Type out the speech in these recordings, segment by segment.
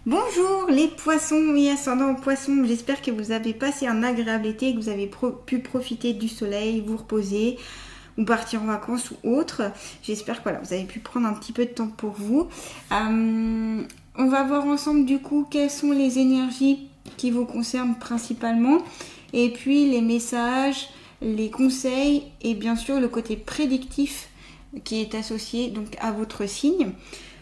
Bonjour les poissons et ascendants poissons, j'espère que vous avez passé un agréable été, que vous avez pu profiter du soleil, vous reposer ou partir en vacances ou autre. J'espère que voilà, vous avez pu prendre un petit peu de temps pour vous. On va voir ensemble du coup quelles sont les énergies qui vous concernent principalement et puis les messages, les conseils et bien sûr le côté prédictif qui est associé donc à votre signe.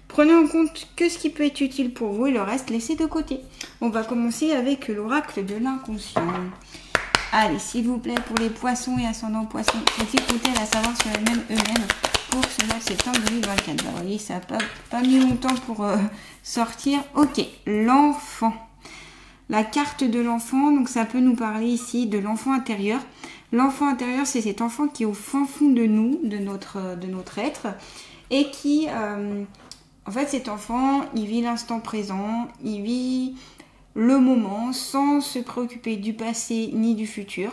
Prenez en compte que ce qui peut être utile pour vous et le reste, laissez de côté. On va commencer avec l'oracle de l'inconscient. Allez, s'il vous plaît, pour les poissons et ascendants poissons, vous écoutez à savoir sur eux-mêmes pour ce mois de septembre 2024. Vous voyez, ça n'a pas mis longtemps pour sortir. Ok, l'enfant. La carte de l'enfant, donc ça peut nous parler ici de l'enfant intérieur. L'enfant intérieur, c'est cet enfant qui est au fin fond de nous, de notre être, et qui... en fait, cet enfant, il vit l'instant présent, il vit le moment sans se préoccuper du passé ni du futur.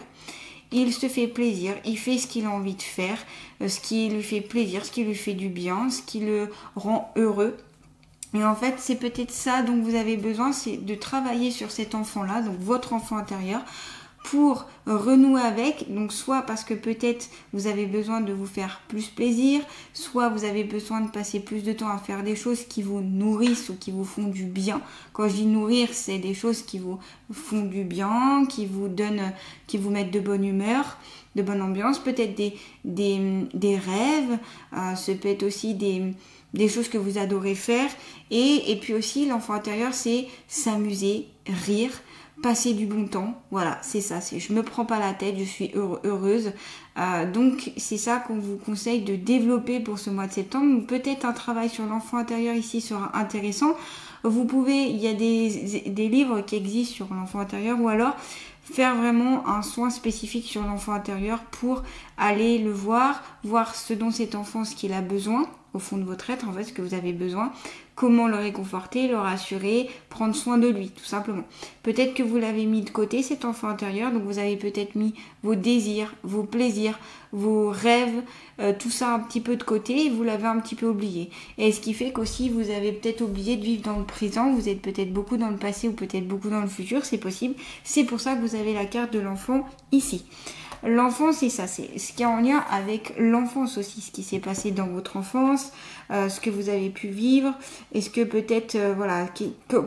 Il se fait plaisir, il fait ce qu'il a envie de faire, ce qui lui fait plaisir, ce qui lui fait du bien, ce qui le rend heureux. Et en fait, c'est peut-être ça dont vous avez besoin, c'est de travailler sur cet enfant-là, donc votre enfant intérieur, pour renouer avec, donc soit parce que peut-être vous avez besoin de vous faire plus plaisir, soit vous avez besoin de passer plus de temps à faire des choses qui vous nourrissent ou qui vous font du bien. Quand je dis nourrir, c'est des choses qui vous font du bien, qui vous mettent de bonne humeur, de bonne ambiance, peut-être des rêves, ça peut être aussi des choses que vous adorez faire, et puis aussi l'enfant intérieur, c'est s'amuser, rire, passer du bon temps, voilà, c'est ça, je me prends pas la tête, je suis heureuse, donc c'est ça qu'on vous conseille de développer pour ce mois de septembre. Peut-être un travail sur l'enfant intérieur ici sera intéressant. Vous pouvez, il y a des livres qui existent sur l'enfant intérieur, ou alors faire vraiment un soin spécifique sur l'enfant intérieur pour aller le voir ce dont cet enfant, ce qu'il a besoin au fond de votre être, en fait, ce que vous avez besoin, comment le réconforter, le rassurer, prendre soin de lui, tout simplement. Peut-être que vous l'avez mis de côté, cet enfant intérieur, donc vous avez peut-être mis vos désirs, vos plaisirs, vos rêves, tout ça un petit peu de côté, et vous l'avez un petit peu oublié. Et ce qui fait qu'aussi, vous avez peut-être oublié de vivre dans le présent, vous êtes peut-être beaucoup dans le passé ou peut-être beaucoup dans le futur, c'est possible. C'est pour ça que vous avez la carte de l'enfant ici. L'enfant, c'est ça, c'est ce qui est en lien avec l'enfance aussi, ce qui s'est passé dans votre enfance, ce que vous avez pu vivre, est-ce que peut-être,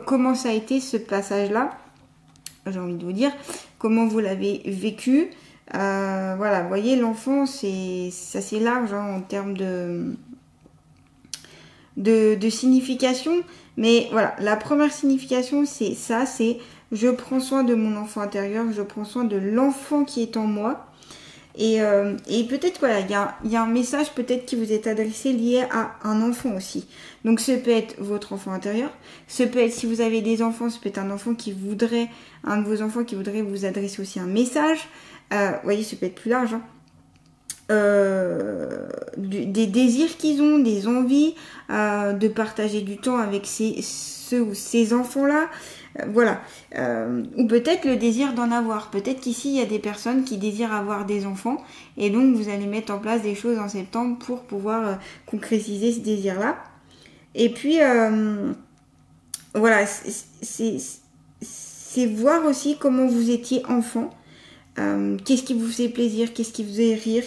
comment ça a été ce passage-là, j'ai envie de vous dire, comment vous l'avez vécu, voilà, vous voyez, l'enfant, c'est assez large en termes de signification, mais voilà, la première signification, c'est ça, c'est je prends soin de mon enfant intérieur, je prends soin de l'enfant qui est en moi. Et peut-être, voilà, il y a un message peut-être qui vous est adressé lié à un enfant aussi. Donc, ce peut être votre enfant intérieur. Ce peut être, si vous avez des enfants, ce peut être un de vos enfants qui voudrait vous adresser aussi un message. Vous voyez, ce peut être plus large, hein. Des désirs qu'ils ont, des envies de partager du temps avec ces enfants-là, voilà, ou peut-être le désir d'en avoir. Peut-être qu'ici il y a des personnes qui désirent avoir des enfants et donc vous allez mettre en place des choses en septembre pour pouvoir concrétiser ce désir-là. Et puis voilà, c'est voir aussi comment vous étiez enfant. Qu'est-ce qui vous fait plaisir, qu'est-ce qui vous fait rire,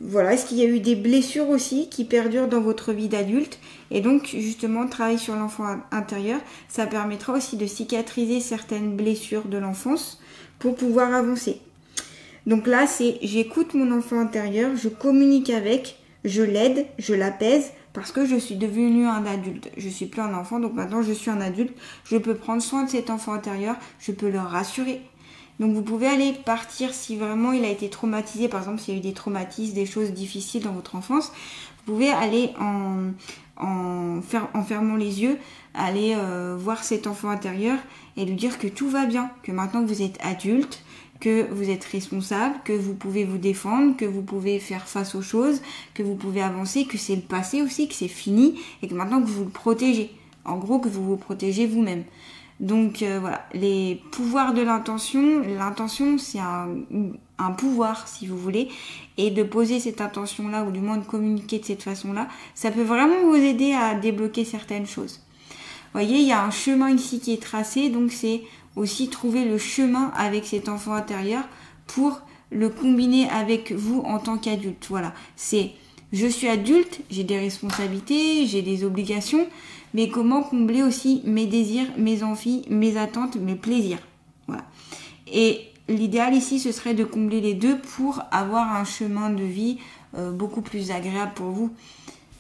voilà, est-ce qu'il y a eu des blessures aussi qui perdurent dans votre vie d'adulte, et donc justement travailler sur l'enfant intérieur, ça permettra aussi de cicatriser certaines blessures de l'enfance pour pouvoir avancer. Donc là, c'est j'écoute mon enfant intérieur, je communique avec, je l'aide, je l'apaise, parce que je suis devenue un adulte. Je suis plus un enfant, donc maintenant je suis un adulte, je peux prendre soin de cet enfant intérieur, je peux le rassurer. Donc vous pouvez aller partir si vraiment il a été traumatisé, par exemple s'il y a eu des traumatismes, des choses difficiles dans votre enfance, vous pouvez aller en fermant les yeux, aller voir cet enfant intérieur et lui dire que tout va bien, que maintenant que vous êtes adulte, que vous êtes responsable, que vous pouvez vous défendre, que vous pouvez faire face aux choses, que vous pouvez avancer, que c'est le passé aussi, que c'est fini et que maintenant que vous le protégez. En gros, que vous vous protégez vous-même. Donc voilà, les pouvoirs de l'intention, c'est un pouvoir si vous voulez, et de poser cette intention-là, ou du moins de communiquer de cette façon-là, ça peut vraiment vous aider à débloquer certaines choses. voyez, il y a un chemin ici qui est tracé, donc c'est aussi trouver le chemin avec cet enfant intérieur pour le combiner avec vous en tant qu'adulte. Voilà, c'est je suis adulte, j'ai des responsabilités, j'ai des obligations, mais comment combler aussi mes désirs, mes envies, mes attentes, mes plaisirs. Voilà. Et l'idéal ici, ce serait de combler les deux pour avoir un chemin de vie beaucoup plus agréable pour vous.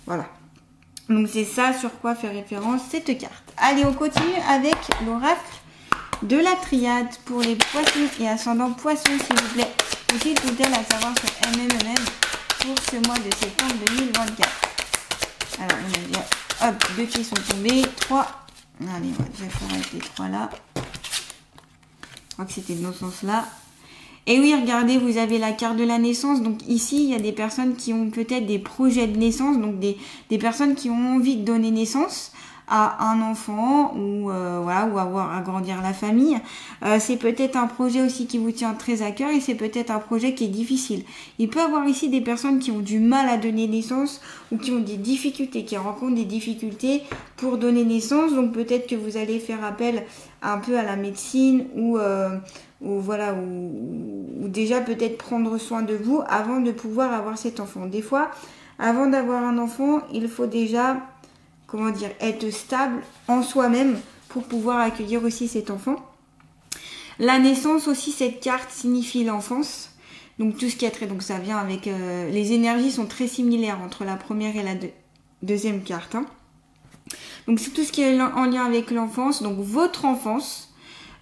Voilà. Donc c'est ça sur quoi fait référence cette carte. Allez, on continue avec l'oracle de la triade pour les poissons et ascendants poissons, s'il vous plaît. Aussi tout-elle à savoir sur MMM pour ce mois de septembre 2024. Alors, on a déjà, hop, 2 qui sont tombés, 3. Allez, on va déjà faire avec les 3 là. Je crois que c'était dans ce sens-là. Et oui, regardez, vous avez la carte de la naissance. Donc ici, il y a des personnes qui ont peut-être des projets de naissance, donc des personnes qui ont envie de donner naissance à un enfant ou voilà, ou avoir à grandir la famille. C'est peut-être un projet aussi qui vous tient très à cœur et c'est peut-être un projet qui est difficile. Il peut y avoir ici des personnes qui ont du mal à donner naissance ou qui ont des difficultés, qui rencontrent des difficultés pour donner naissance. Donc peut-être que vous allez faire appel un peu à la médecine ou voilà, ou déjà peut-être prendre soin de vous avant de pouvoir avoir cet enfant. Des fois, avant d'avoir un enfant, il faut déjà, comment dire, être stable en soi-même pour pouvoir accueillir aussi cet enfant. La naissance aussi, cette carte signifie l'enfance. Donc tout ce qui a trait, donc ça vient avec, les énergies sont très similaires entre la première et la deuxième carte. Hein. Donc c'est tout ce qui est en lien avec l'enfance, donc votre enfance.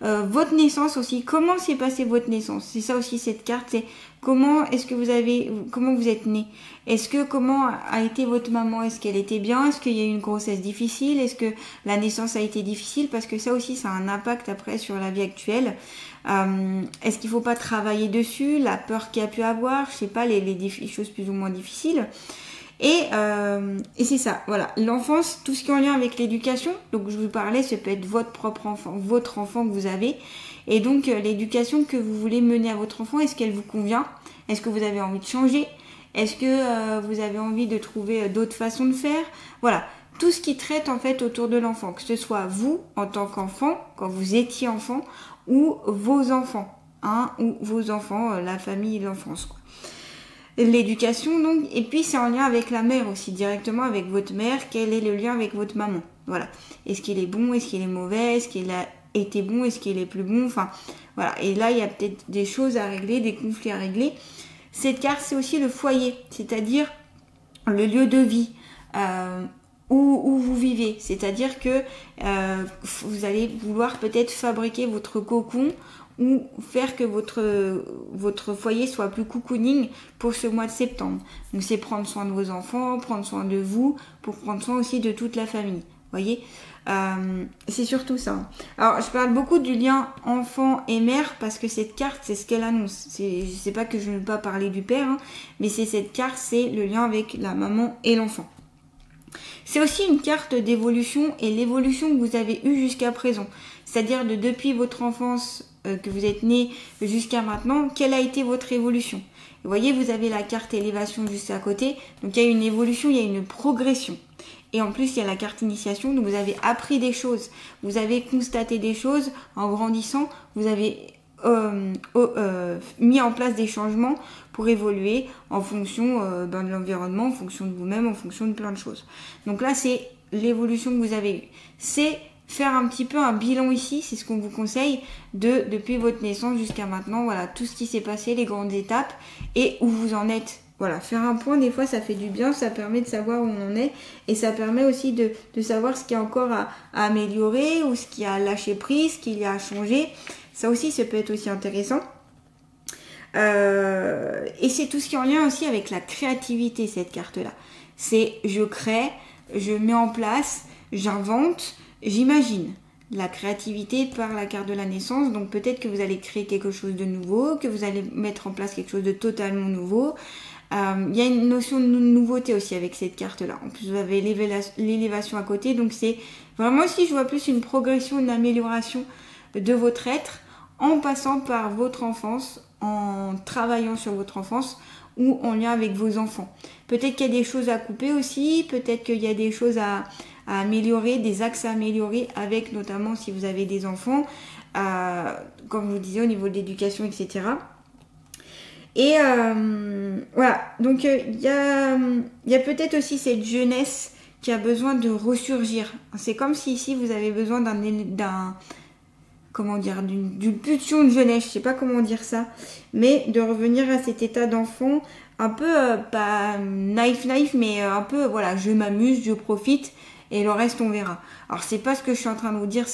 Votre naissance aussi, comment s'est passée votre naissance? C'est ça aussi cette carte, c'est comment vous êtes né? Comment a été votre maman? Est-ce qu'elle était bien? Est-ce qu'il y a eu une grossesse difficile? Est-ce que la naissance a été difficile? Parce que ça aussi, ça a un impact après sur la vie actuelle. Est-ce qu'il faut pas travailler dessus? La peur qu'il y a pu avoir, je sais pas, les choses plus ou moins difficiles. Et c'est ça, voilà, l'enfance, tout ce qui est en lien avec l'éducation, donc je vous parlais, ça peut être votre propre enfant, votre enfant que vous avez, et donc l'éducation que vous voulez mener à votre enfant, est-ce qu'elle vous convient? Est-ce que vous avez envie de changer? Est-ce que vous avez envie de trouver d'autres façons de faire? Voilà, tout ce qui traite en fait autour de l'enfant, que ce soit vous en tant qu'enfant, quand vous étiez enfant, ou vos enfants, hein, ou vos enfants, la famille, l'enfance, quoi. L'éducation donc, et puis c'est en lien avec la mère aussi, directement avec votre mère, quel est le lien avec votre maman, voilà, est-ce qu'il est bon, est-ce qu'il est mauvais, est-ce qu'il a été bon, est-ce qu'il est plus bon, enfin voilà, et là il y a peut-être des choses à régler, des conflits à régler. Cette carte c'est aussi le foyer, c'est-à-dire le lieu de vie, où vous vivez, c'est-à-dire que vous allez vouloir peut-être fabriquer votre cocon ou faire que votre foyer soit plus cocooning pour ce mois de septembre. Donc c'est prendre soin de vos enfants, prendre soin de vous, pour prendre soin aussi de toute la famille. Voyez, c'est surtout ça. Alors je parle beaucoup du lien enfant et mère parce que cette carte c'est ce qu'elle annonce. Je sais pas que je ne veux pas parler du père, hein, mais c'est cette carte, c'est le lien avec la maman et l'enfant. C'est aussi une carte d'évolution et l'évolution que vous avez eue jusqu'à présent. C'est-à-dire depuis votre enfance que vous êtes né jusqu'à maintenant, quelle a été votre évolution? Vous voyez, vous avez la carte élévation juste à côté. Donc il y a une évolution, il y a une progression. Et en plus, il y a la carte initiation. Donc vous avez appris des choses. Vous avez constaté des choses en grandissant. Vous avez mis en place des changements pour évoluer en fonction de l'environnement, en fonction de vous-même, en fonction de plein de choses. Donc là, c'est l'évolution que vous avez eue. C'est faire un petit peu un bilan ici, c'est ce qu'on vous conseille, depuis votre naissance jusqu'à maintenant, voilà, tout ce qui s'est passé, les grandes étapes et où vous en êtes. Voilà, faire un point, des fois, ça fait du bien, ça permet de savoir où on en est et ça permet aussi de savoir ce qu'il y a encore à améliorer ou ce qui a lâché prise, ce qu'il y a à changer. Ça aussi, ça peut être aussi intéressant. Et c'est tout ce qui est en lien aussi avec la créativité, cette carte-là. C'est je crée, je mets en place, j'invente, j'imagine. La créativité par la carte de la naissance, donc peut-être que vous allez créer quelque chose de nouveau, que vous allez mettre en place quelque chose de totalement nouveau. Il y a une notion de nouveauté aussi avec cette carte-là. En plus, vous avez l'élévation à côté, donc c'est vraiment aussi, je vois plus une progression, une amélioration de votre être en passant par votre enfance, en travaillant sur votre enfance ou en lien avec vos enfants. Peut-être qu'il y a des choses à couper aussi, peut-être qu'il y a des choses à à améliorer, des axes à améliorer avec notamment si vous avez des enfants, comme je vous disais au niveau de l'éducation, etc. Et voilà, donc il y a peut-être aussi cette jeunesse qui a besoin de ressurgir. C'est comme si ici vous avez besoin d'une pulsion de jeunesse, je sais pas comment dire ça, mais de revenir à cet état d'enfant un peu, pas naïf, mais un peu, voilà, je m'amuse, je profite, et le reste on verra. Alors c'est pas ce que je suis en train de vous dire,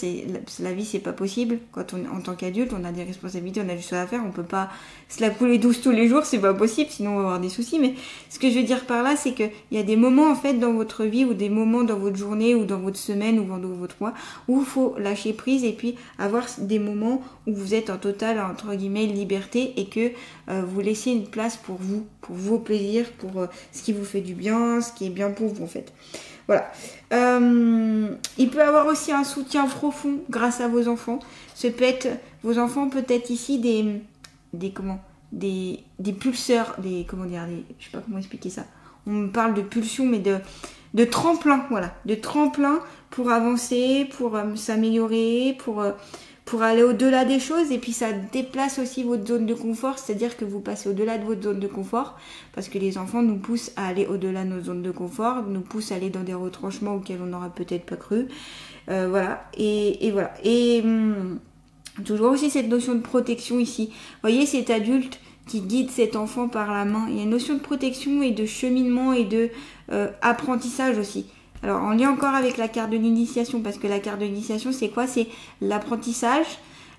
la vie c'est pas possible. Quand en tant qu'adulte, on a des responsabilités, on a des choses à faire, on peut pas se la couler douce tous les jours, c'est pas possible, sinon on va avoir des soucis. Mais ce que je veux dire par là, c'est que il y a des moments en fait dans votre vie, ou des moments dans votre journée, ou dans votre semaine, ou dans votre mois, où il faut lâcher prise et puis avoir des moments où vous êtes en totale, entre guillemets, liberté, et que vous laissez une place pour vous, pour vos plaisirs, pour ce qui vous fait du bien, ce qui est bien pour vous en fait. Voilà. Il peut avoir aussi un soutien profond grâce à vos enfants. Vos enfants peut-être ici des pulseurs, je sais pas comment expliquer ça. On me parle de pulsions, mais de tremplin, voilà, de tremplin pour avancer, pour s'améliorer, pour aller au-delà des choses, et puis ça déplace aussi votre zone de confort, c'est-à-dire que vous passez au-delà de votre zone de confort, parce que les enfants nous poussent à aller au-delà de nos zones de confort, nous poussent à aller dans des retranchements auxquels on n'aura peut-être pas cru, voilà, et voilà. Et toujours aussi cette notion de protection ici. Vous voyez cet adulte qui guide cet enfant par la main, il y a une notion de protection et de cheminement et de apprentissage aussi. Alors, en lien encore avec la carte de l'initiation, parce que la carte de l'initiation, c'est quoi? C'est l'apprentissage,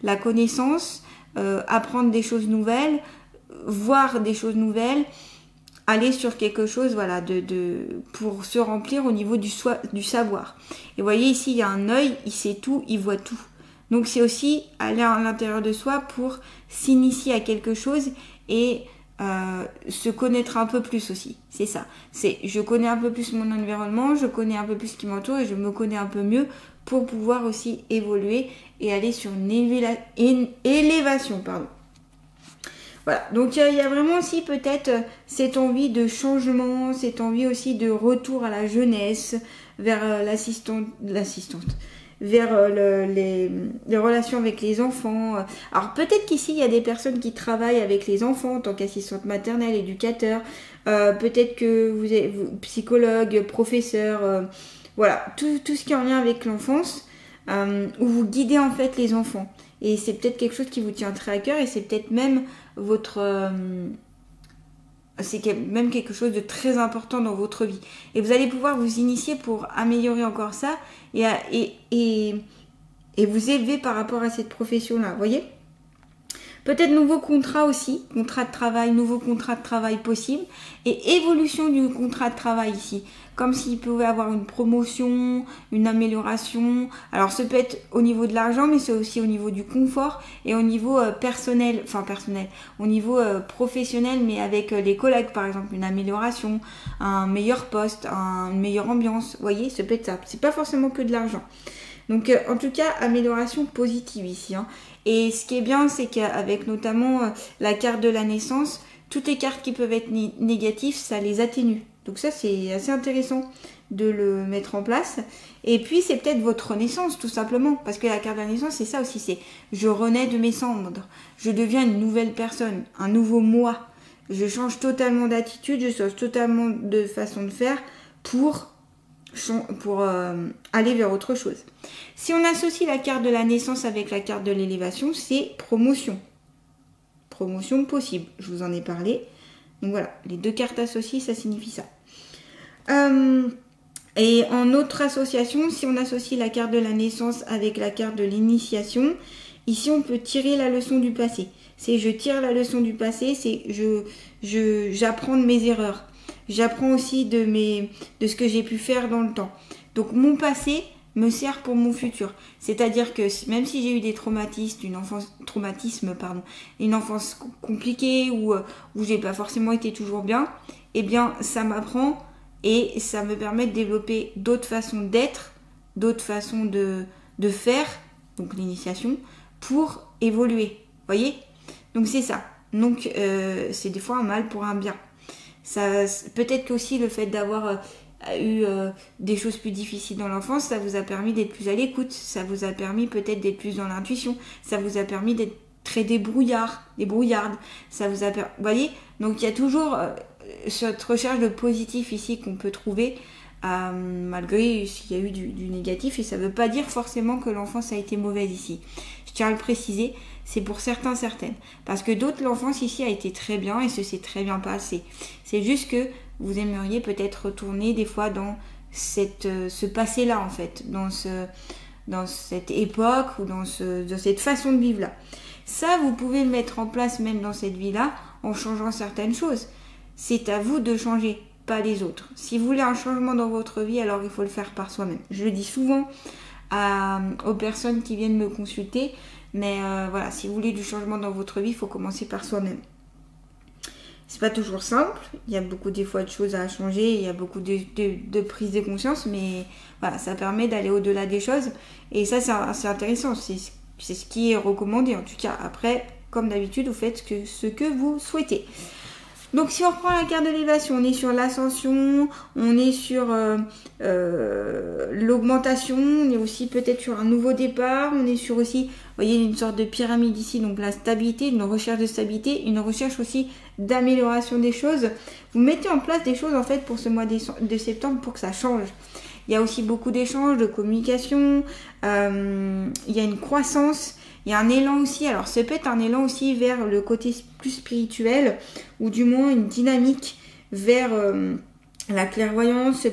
la connaissance, apprendre des choses nouvelles, voir des choses nouvelles, aller sur quelque chose, voilà, pour se remplir au niveau du savoir. Et vous voyez, ici, il y a un œil, il sait tout, il voit tout. Donc, c'est aussi aller à l'intérieur de soi pour s'initier à quelque chose et se connaître un peu plus aussi, c'est ça. Je connais un peu plus mon environnement, je connais un peu plus ce qui m'entoure et je me connais un peu mieux pour pouvoir aussi évoluer et aller sur une élévation. Voilà, donc il y a vraiment aussi peut-être cette envie de changement, cette envie aussi de retour à la jeunesse, vers l'assistante, vers les relations avec les enfants. Alors peut-être qu'ici il y a des personnes qui travaillent avec les enfants en tant qu'assistante maternelle, éducateur, peut-être que vous êtes psychologue, professeur, voilà, tout ce qui est en lien avec l'enfance, où vous guidez en fait les enfants. Et c'est peut-être quelque chose qui vous tient très à cœur, et c'est peut-être même c'est même quelque chose de très important dans votre vie. Et vous allez pouvoir vous initier pour améliorer encore ça et vous élever par rapport à cette profession-là. Vous voyez ? Peut-être nouveau contrat aussi, nouveau contrat de travail possible, et évolution du contrat de travail ici. Comme s'il pouvait avoir une promotion, une amélioration. Alors ça peut être au niveau de l'argent, mais c'est aussi au niveau du confort et au niveau personnel, au niveau professionnel, mais avec les collègues par exemple, une amélioration, un meilleur poste, une meilleure ambiance. Vous voyez, ça peut être ça. C'est pas forcément que de l'argent. Donc en tout cas, amélioration positive ici. Et ce qui est bien, c'est qu'avec notamment la carte de la naissance, toutes les cartes qui peuvent être négatives, ça les atténue. Donc ça, c'est assez intéressant de le mettre en place. Et puis, c'est peut-être votre renaissance, tout simplement. Parce que la carte de la naissance, c'est ça aussi. C'est je renais de mes cendres. Je deviens une nouvelle personne, un nouveau moi. Je change totalement d'attitude, je change totalement de façon de faire pour aller vers autre chose. Si on associe la carte de la naissance avec la carte de l'élévation, c'est promotion. Promotion possible, je vous en ai parlé. Donc voilà, les deux cartes associées, ça signifie ça. Et en autre association, si on associe la carte de la naissance avec la carte de l'initiation, ici on peut tirer la leçon du passé. C'est je tire la leçon du passé, c'est j'apprends de mes erreurs. J'apprends aussi de ce que j'ai pu faire dans le temps. Donc mon passé me sert pour mon futur. C'est-à-dire que même si j'ai eu des une enfance compliquée où j'ai pas forcément été toujours bien, eh bien ça m'apprend et ça me permet de développer d'autres façons d'être, d'autres façons de faire, donc l'initiation, pour évoluer. Vous voyez ? Donc c'est ça. Donc c'est des fois un mal pour un bien. Ça, peut-être qu'aussi le fait d'avoir a eu des choses plus difficiles dans l'enfance, ça vous a permis d'être plus à l'écoute, ça vous a permis peut-être d'être plus dans l'intuition, ça vous a permis d'être très débrouillarde, ça vous a permis... Vous voyez, donc il y a toujours cette recherche de positif ici qu'on peut trouver, malgré s'il y a eu du négatif, et ça ne veut pas dire forcément que l'enfance a été mauvaise ici. Je tiens à le préciser, c'est pour certaines. Parce que d'autres, l'enfance ici a été très bien et se s'est très bien passé. C'est juste que vous aimeriez peut-être retourner des fois dans ce passé-là, en fait, dans cette époque ou dans cette façon de vivre-là. Ça, vous pouvez le mettre en place même dans cette vie-là en changeant certaines choses. C'est à vous de changer, pas les autres. Si vous voulez un changement dans votre vie, alors il faut le faire par soi-même. Je le dis souvent aux personnes qui viennent me consulter, mais voilà, si vous voulez du changement dans votre vie, il faut commencer par soi-même. C'est pas toujours simple, il y a beaucoup des fois de choses à changer, il y a beaucoup de prise de conscience, mais voilà, ça permet d'aller au-delà des choses, et ça c'est intéressant, c'est ce qui est recommandé en tout cas. Après, comme d'habitude, vous faites ce que vous souhaitez. Donc si on reprend la carte de l'élévation, on est sur l'ascension, on est sur l'augmentation, on est aussi peut-être sur un nouveau départ, on est sur aussi, vous voyez, une sorte de pyramide ici, donc la stabilité, une recherche de stabilité, une recherche aussi d'amélioration des choses. Vous mettez en place des choses en fait pour ce mois de septembre pour que ça change. Il y a aussi beaucoup d'échanges, de communication, il y a une croissance. Il y a un élan aussi, alors ça peut être un élan aussi vers le côté plus spirituel, ou du moins une dynamique vers la clairvoyance,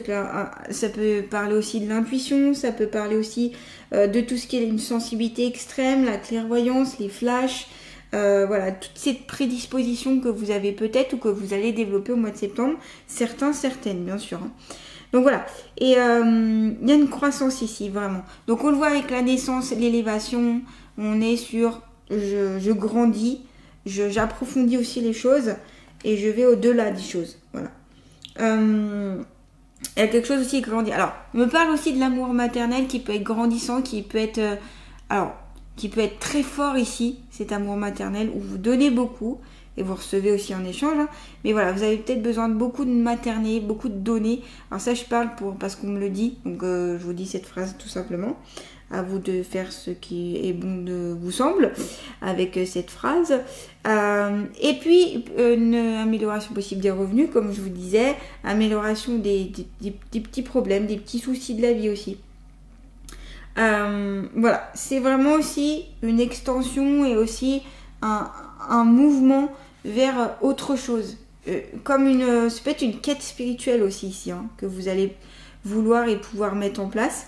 ça peut parler aussi de l'intuition, ça peut parler aussi de tout ce qui est une sensibilité extrême, la clairvoyance, les flashs, voilà, toute cette prédisposition que vous avez peut-être ou que vous allez développer au mois de septembre, certaines bien sûr. Hein. Donc voilà, et il y a une croissance ici, vraiment. Donc on le voit avec la naissance, l'élévation, on est sur je grandis, j'approfondis aussi les choses et je vais au-delà des choses. Voilà. Il y a quelque chose aussi qui grandit. Alors, on me parle aussi de l'amour maternel qui peut être grandissant, qui peut être très fort ici, cet amour maternel où vous donnez beaucoup et vous recevez aussi en échange. Hein. Mais voilà, vous avez peut-être besoin de beaucoup de materner, beaucoup de donner. Alors ça, je parle parce qu'on me le dit, donc je vous dis cette phrase tout simplement. À vous de faire ce qui est bon de vous semble avec cette phrase. Et puis, une amélioration possible des revenus, comme je vous disais, amélioration des petits problèmes, des petits soucis de la vie aussi. Voilà, c'est vraiment aussi une extension et aussi un mouvement vers autre chose. Ça peut être une quête spirituelle aussi ici, hein, que vous allez vouloir et pouvoir mettre en place.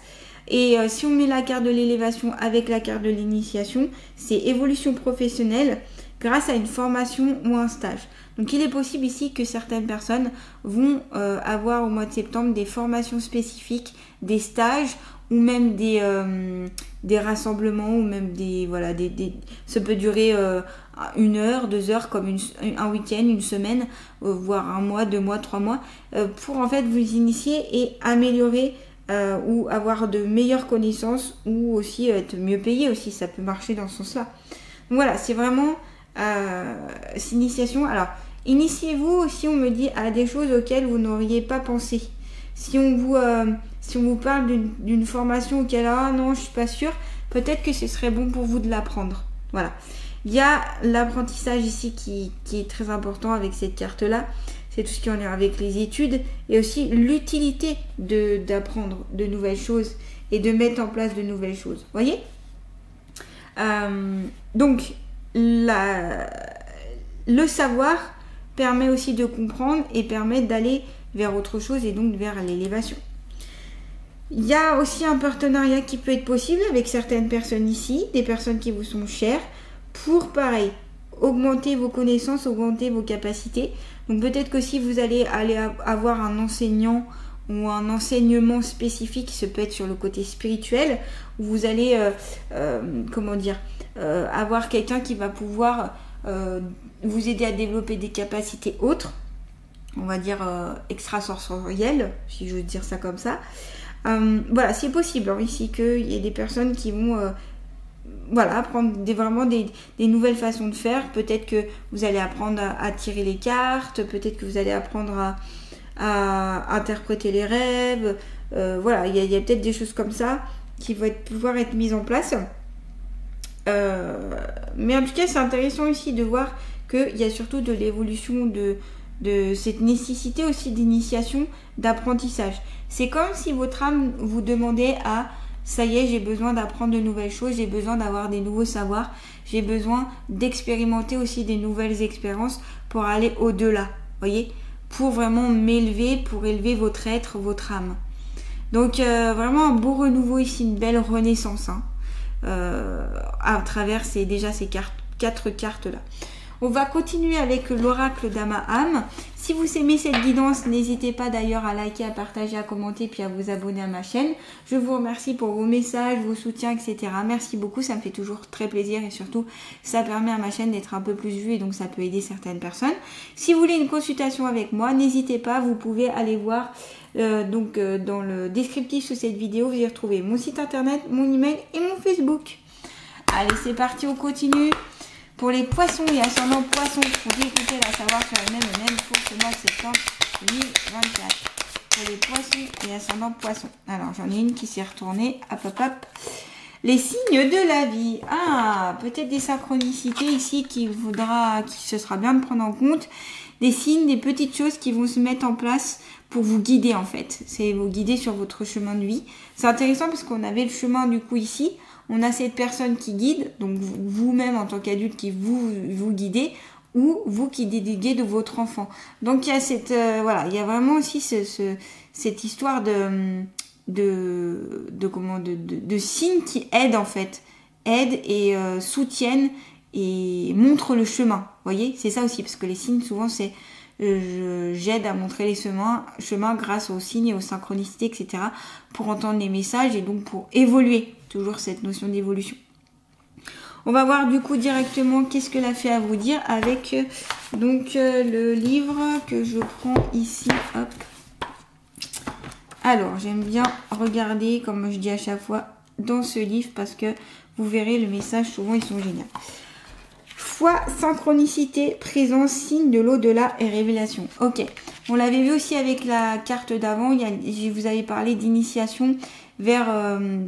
Et si on met la carte de l'élévation avec la carte de l'initiation, c'est évolution professionnelle grâce à une formation ou un stage. Donc il est possible ici que certaines personnes vont avoir au mois de septembre des formations spécifiques, des stages ou même des rassemblements ou même ça peut durer 1 heure, 2 heures comme un week-end, une semaine, voire 1 mois, 2 mois, 3 mois, pour en fait vous initier et améliorer ou avoir de meilleures connaissances ou aussi être mieux payé aussi, ça peut marcher dans ce sens-là. Donc voilà, c'est vraiment cette initiation. Alors, initiez-vous si on me dit à des choses auxquelles vous n'auriez pas pensé. Si on vous parle d'une formation auquel non, je suis pas sûre, peut-être que ce serait bon pour vous de l'apprendre. Voilà. Il y a l'apprentissage ici qui est très important avec cette carte-là. C'est tout ce qui est en lien avec les études et aussi l'utilité d'apprendre de nouvelles choses et de mettre en place de nouvelles choses. Vous voyez ? Donc, le savoir permet aussi de comprendre et permet d'aller vers autre chose et donc vers l'élévation. Il y a aussi un partenariat qui peut être possible avec certaines personnes ici, des personnes qui vous sont chères, pour pareil, augmenter vos connaissances, augmenter vos capacités. Donc peut-être que si vous allez avoir un enseignant ou un enseignement spécifique, ça peut être sur le côté spirituel, où vous allez avoir quelqu'un qui va pouvoir vous aider à développer des capacités autres, on va dire extrasensorielles, si je veux dire ça comme ça. Voilà, c'est possible ici qu'il y ait des personnes qui vont apprendre vraiment des nouvelles façons de faire. Peut-être que vous allez apprendre à tirer les cartes, peut-être que vous allez apprendre à interpréter les rêves. Voilà, il y a peut-être des choses comme ça qui vont pouvoir être mises en place. Mais en tout cas, c'est intéressant aussi de voir qu'il y a surtout de l'évolution de cette nécessité aussi d'initiation, d'apprentissage. C'est comme si votre âme vous demandait ça y est, j'ai besoin d'apprendre de nouvelles choses, j'ai besoin d'avoir des nouveaux savoirs, j'ai besoin d'expérimenter aussi des nouvelles expériences pour aller au-delà, voyez, pour vraiment m'élever, pour élever votre être, votre âme. Donc vraiment un beau renouveau ici, une belle renaissance à travers ces 4 cartes là. On va continuer avec l'oracle d'Ama-Âme. Si vous aimez cette guidance, n'hésitez pas d'ailleurs à liker, à partager, à commenter, puis à vous abonner à ma chaîne. Je vous remercie pour vos messages, vos soutiens, etc. Merci beaucoup, ça me fait toujours très plaisir et surtout, ça permet à ma chaîne d'être un peu plus vue et donc ça peut aider certaines personnes. Si vous voulez une consultation avec moi, n'hésitez pas, vous pouvez aller voir dans le descriptif sous cette vidéo, vous y retrouvez mon site internet, mon email et mon Facebook. Allez, c'est parti, on continue. Pour les poissons et ascendants poissons, pour écouter la savoir sur elle-même pour ce mois de septembre 2024. Pour les poissons et ascendants poissons. Alors, j'en ai une qui s'est retournée. Hop, hop, hop. Les signes de la vie. Ah, peut-être des synchronicités ici ce sera bien de prendre en compte. Des signes, des petites choses qui vont se mettre en place pour vous guider en fait. C'est vous guider sur votre chemin de vie. C'est intéressant parce qu'on avait le chemin du coup ici. On a cette personne qui guide, donc vous-même en tant qu'adulte qui vous guidez, ou vous qui guidez de votre enfant. Donc il y a il y a vraiment aussi cette histoire de signes qui aident en fait, aident et soutiennent et montrent le chemin. Vous voyez, c'est ça aussi parce que les signes souvent c'est j'aide à montrer les chemins grâce aux signes et aux synchronicités, etc. pour entendre les messages et donc pour évoluer. Toujours cette notion d'évolution. On va voir du coup directement qu'est-ce que la fée a à vous dire avec le livre que je prends ici. Hop. Alors, j'aime bien regarder, comme je dis à chaque fois, dans ce livre parce que vous verrez le message, souvent ils sont géniaux. Foi, synchronicité, présence, signe de l'au-delà et révélation. Ok, on l'avait vu aussi avec la carte d'avant, je vous avais parlé d'initiation vers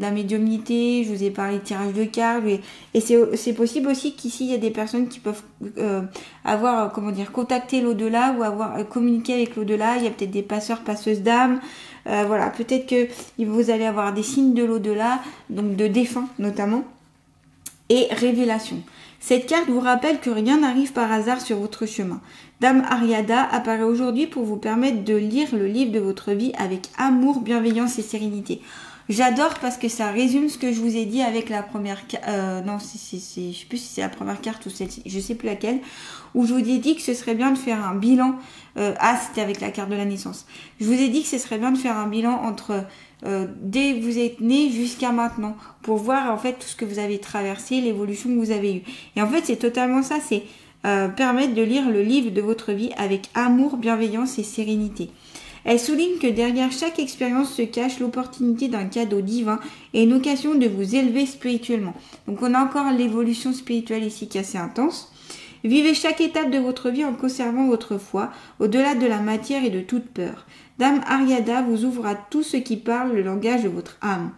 la médiumnité, je vous ai parlé de tirage de cartes, et c'est possible aussi qu'ici il y a des personnes qui peuvent avoir, contacté l'au-delà ou avoir communiqué avec l'au-delà. Il y a peut-être des passeurs, passeuses d'âme, voilà, peut-être que vous allez avoir des signes de l'au-delà, donc de défunts notamment, et révélation. Cette carte vous rappelle que rien n'arrive par hasard sur votre chemin. Dame Ariada apparaît aujourd'hui pour vous permettre de lire le livre de votre vie avec amour, bienveillance et sérénité. J'adore parce que ça résume ce que je vous ai dit avec la première carte. Non, je sais plus si c'est la première carte ou celle-ci, je sais plus laquelle. Où je vous ai dit que ce serait bien de faire un bilan. C'était avec la carte de la naissance. Je vous ai dit que ce serait bien de faire un bilan entre dès que vous êtes né jusqu'à maintenant pour voir en fait tout ce que vous avez traversé, l'évolution que vous avez eue. Et en fait, c'est totalement ça. C'est permettre de lire le livre de votre vie avec amour, bienveillance et sérénité. Elle souligne que derrière chaque expérience se cache l'opportunité d'un cadeau divin et une occasion de vous élever spirituellement. Donc on a encore l'évolution spirituelle ici qui est assez intense. Vivez chaque étape de votre vie en conservant votre foi, au-delà de la matière et de toute peur. Dame Ariada vous ouvre à tout ce qui parle le langage de votre âme.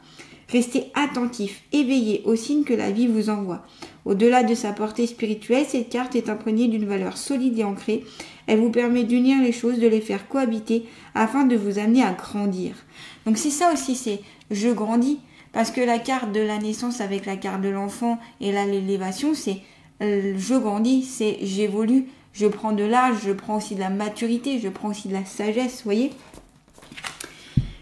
Restez attentif, éveillé aux signes que la vie vous envoie. Au-delà de sa portée spirituelle, cette carte est imprégnée d'une valeur solide et ancrée. Elle vous permet d'unir les choses, de les faire cohabiter afin de vous amener à grandir. Donc c'est ça aussi, c'est je grandis. Parce que la carte de la naissance avec la carte de l'enfant et là l'élévation, c'est je grandis, c'est j'évolue, je prends de l'âge, je prends aussi de la maturité, je prends aussi de la sagesse, vous voyez.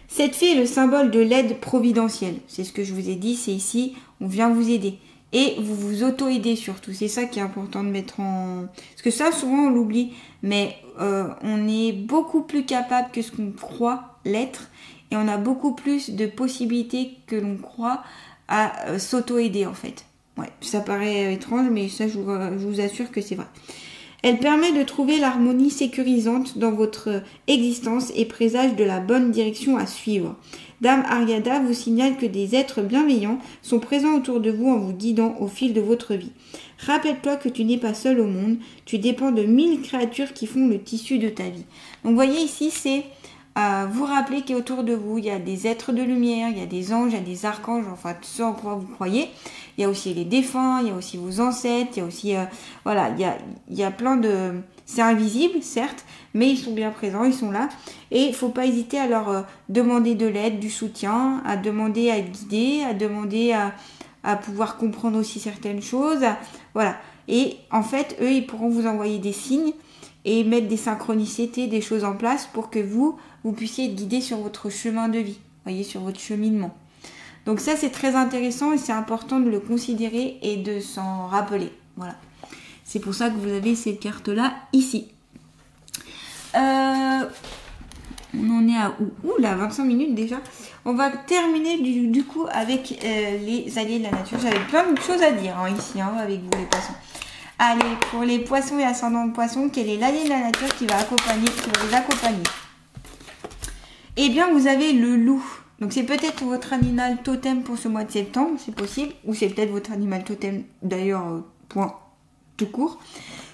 Cette fée est le symbole de l'aide providentielle. C'est ce que je vous ai dit, c'est ici, on vient vous aider. Et vous vous auto-aidez surtout. C'est ça qui est important de mettre en... Parce que ça, souvent, on l'oublie. Mais on est beaucoup plus capable que ce qu'on croit l'être. Et on a beaucoup plus de possibilités que l'on croit à s'auto-aider, en fait. Ouais, ça paraît étrange, mais ça, je vous assure que c'est vrai. Elle permet de trouver l'harmonie sécurisante dans votre existence et présage de la bonne direction à suivre. Dame Ariada vous signale que des êtres bienveillants sont présents autour de vous en vous guidant au fil de votre vie. Rappelle-toi que tu n'es pas seul au monde, tu dépends de 1000 créatures qui font le tissu de ta vie. Donc vous voyez ici, c'est vous rappeler qu'autour de vous, il y a des êtres de lumière, il y a des anges, il y a des archanges, enfin tout ce en quoi vous croyez. Il y a aussi les défunts, il y a aussi vos ancêtres, il y a aussi, voilà, il y a plein de... C'est invisible, certes, mais ils sont bien présents, ils sont là. Et il ne faut pas hésiter à leur demander de l'aide, du soutien, à demander à être guidé, à demander à pouvoir comprendre aussi certaines choses. Voilà. Et en fait, eux, ils pourront vous envoyer des signes et mettre des synchronicités, des choses en place pour que vous puissiez être guidé sur votre chemin de vie, voyez, sur votre cheminement. Donc ça, c'est très intéressant et c'est important de le considérer et de s'en rappeler. Voilà. C'est pour ça que vous avez cette carte-là ici. On en est à où là, 25 minutes déjà. On va terminer du coup avec les alliés de la nature. J'avais plein de choses à dire ici avec vous les poissons. Allez, pour les poissons et ascendants de poissons, quel est l'allié de la nature qui va vous accompagner? Eh bien, vous avez le loup. Donc, c'est peut-être votre animal totem pour ce mois de septembre, c'est possible. Ou c'est peut-être votre animal totem, d'ailleurs, point, tout court.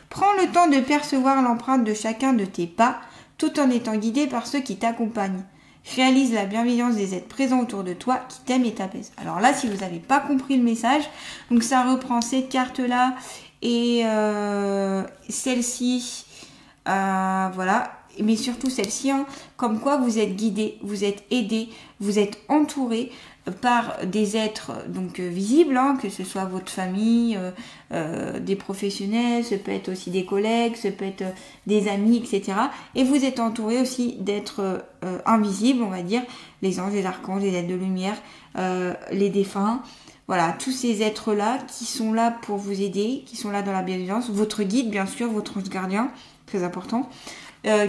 Prends le temps de percevoir l'empreinte de chacun de tes pas, tout en étant guidé par ceux qui t'accompagnent. Réalise la bienveillance des êtres présents autour de toi qui t'aiment et t'apaisent. Alors là, si vous n'avez pas compris le message, donc ça reprend cette carte-là et celle-ci, voilà, mais surtout celle-ci, comme quoi vous êtes guidé, vous êtes aidé, vous êtes entouré par des êtres donc visibles, que ce soit votre famille, des professionnels, ça peut être aussi des collègues, ça peut être des amis, etc. Et vous êtes entouré aussi d'êtres invisibles, on va dire, les anges, les archanges, les êtres de lumière, les défunts. Voilà, tous ces êtres-là qui sont là pour vous aider, qui sont là dans la bienveillance, votre guide bien sûr, votre ange gardien, très important,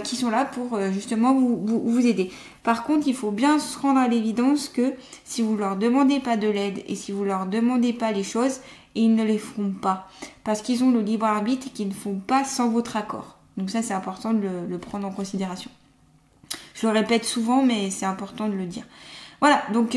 qui sont là pour justement vous aider. Par contre, il faut bien se rendre à l'évidence que si vous leur demandez pas de l'aide et si vous leur demandez pas les choses, ils ne les feront pas. Parce qu'ils ont le libre arbitre et qu'ils ne font pas sans votre accord. Donc ça, c'est important de le prendre en considération. Je le répète souvent, mais c'est important de le dire. Voilà, donc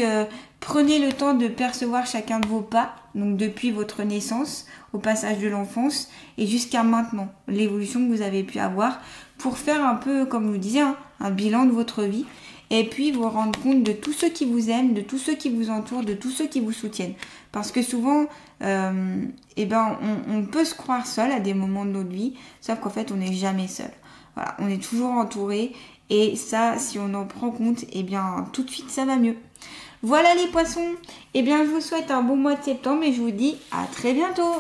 prenez le temps de percevoir chacun de vos pas, donc depuis votre naissance, au passage de l'enfance et jusqu'à maintenant, l'évolution que vous avez pu avoir pour faire un peu, comme je vous disais, un bilan de votre vie et puis vous rendre compte de tous ceux qui vous aiment, de tous ceux qui vous entourent, de tous ceux qui vous soutiennent. Parce que souvent, on peut se croire seul à des moments de notre vie, sauf qu'en fait, on n'est jamais seul. Voilà, on est toujours entouré. Et ça, si on en prend compte, tout de suite, ça va mieux. Voilà les poissons. Je vous souhaite un bon mois de septembre et je vous dis à très bientôt.